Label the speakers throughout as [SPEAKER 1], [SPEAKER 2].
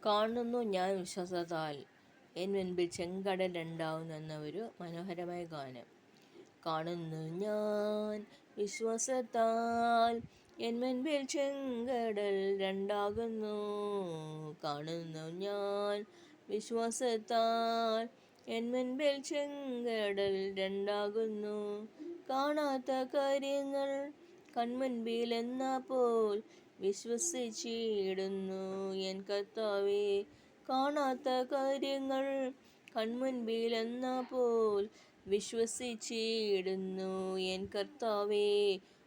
[SPEAKER 1] കാണുന്നു ഞാൻ വിശ്വാസത്താൽ എൻ മുൻപിൽ ചെങ്കടൽ രണ്ടാവുന്നെന്ന ഒരു മനോഹരമായ ഗാനം. കാണുന്നു ഞാൻ വിശ്വാസത്താൽ എൻ മുൻപിൽ ചെങ്കടൽ രണ്ടാകുന്നു. കാണുന്നു ഞാൻ വിശ്വാസത്താൽ എൻ മുൻപിൽ ചെങ്കടൽ രണ്ടാകുന്നു. കാണാത്ത കാര്യങ്ങൾ കൺമുൻപിലെന്ന പോൽ വിശ്വസിച്ചിടുന്നു എൻ കർത്താവേ. കാണാത്ത കാര്യങ്ങൾ കൺമുൻപിലെന്ന പോൽ വിശ്വസിച്ചിടുന്നു എൻ കർത്താവേ.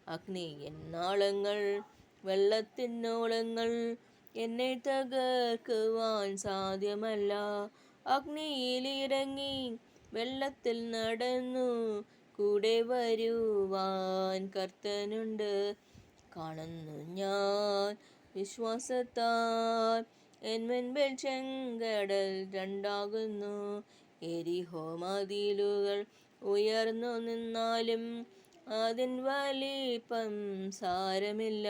[SPEAKER 1] അഗ്നി എന്നാളങ്ങൾ വെള്ളത്തിനോളങ്ങൾ എന്നെ തകർക്കുവാൻ സാധ്യമല്ല. അഗ്നിയിലിറങ്ങി വെള്ളത്തിൽ നടന്നു കൂടെ വരുവാൻ കർത്തനുണ്ട്. കാണുന്നു ഞാൻ വിശ്വാസത്താൽ എൻ മുൻപിൽ ചെങ്കടൽ രണ്ടാകുന്നു. എരിഹോ മതിലുകൾ ഉയർന്നു നിന്നാലും അതിൻ വലിപ്പം സാരമില്ല.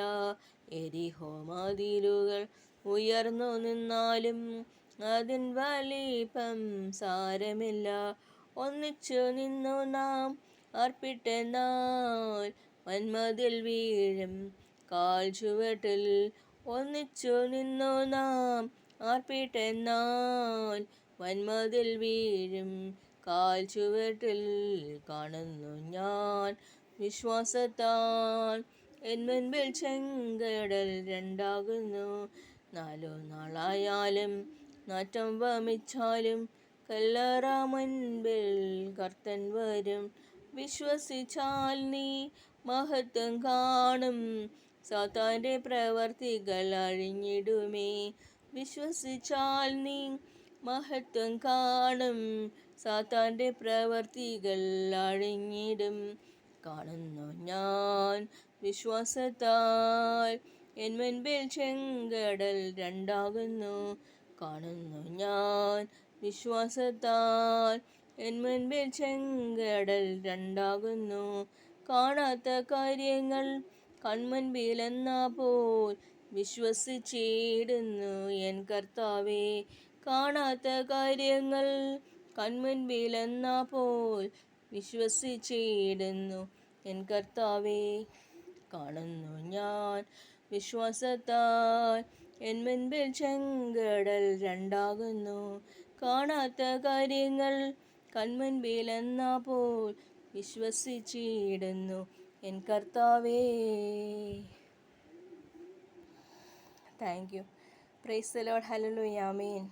[SPEAKER 1] എരിഹോ മതിലുകൾ ഉയർന്നു നിന്നാലും അതിൻ വലിപ്പം സാരമില്ല. ഒന്നിച്ചു നിന്നു നാം അർപ്പിട്ടെന്നാൽ വൻമതിൽ വീഴും കാൽ ചുവട്ടിൽ. ഒന്നിച്ചു നിന്നു നാം അർപ്പിട്ടെന്നാൽ വൻമതിൽ വീഴും കാൽ ചുവട്ടിൽ. കാണുന്നു ഞാൻ വിശ്വാസത്താൽ എൻ മുൻപിൽ ചെങ്കടൽ രണ്ടാകുന്നു. 4 നാളായാലും നാറ്റം വമിച്ചാലും കല്ലറ മുൻപിൽ കർത്തൻ വരും. വിശ്വസിച്ചാൽ നീ മഹത്വം കാണും, സാത്താൻ്റെ പ്രവർത്തികൾ അഴിഞ്ഞിടുമേ. വിശ്വസിച്ചാൽ നീ മഹത്വം കാണും, സാത്താൻ്റെ പ്രവർത്തികൾ അഴിഞ്ഞിടും. കാണുന്നു ഞാൻ വിശ്വാസത്താൽ എൻ മുൻപിൽ ചെങ്കടൽ രണ്ടാകുന്നു. കാണുന്നു ഞാൻ വിശ്വാസത്താൽ എൻ മുൻപിൽ ചെങ്കടൽ രണ്ടാകുന്നു. കാണാത്ത കാര്യങ്ങൾ കൺമുൻപിലെന്ന പോൽ വിശ്വസിച്ചിടുന്നു എൻ കർത്താവേ. കാണാത്ത കാര്യങ്ങൾ കൺമുൻപിലെന്ന പോൽ വിശ്വസിച്ചിടുന്നു എൻ കർത്താവേ. കാണുന്നു ഞാൻ വിശ്വാസത്താൽ എൻ മുൻപിൽ ചെങ്കടൽ രണ്ടാകുന്നു. കാണാത്ത കാര്യങ്ങൾ കൺമുൻപിലെന്ന പോൽ വിശ്വസിച്ചിടുന്നു എൻ കർത്താവേ. Thank you. Praise the Lord. Hallelujah. Amen.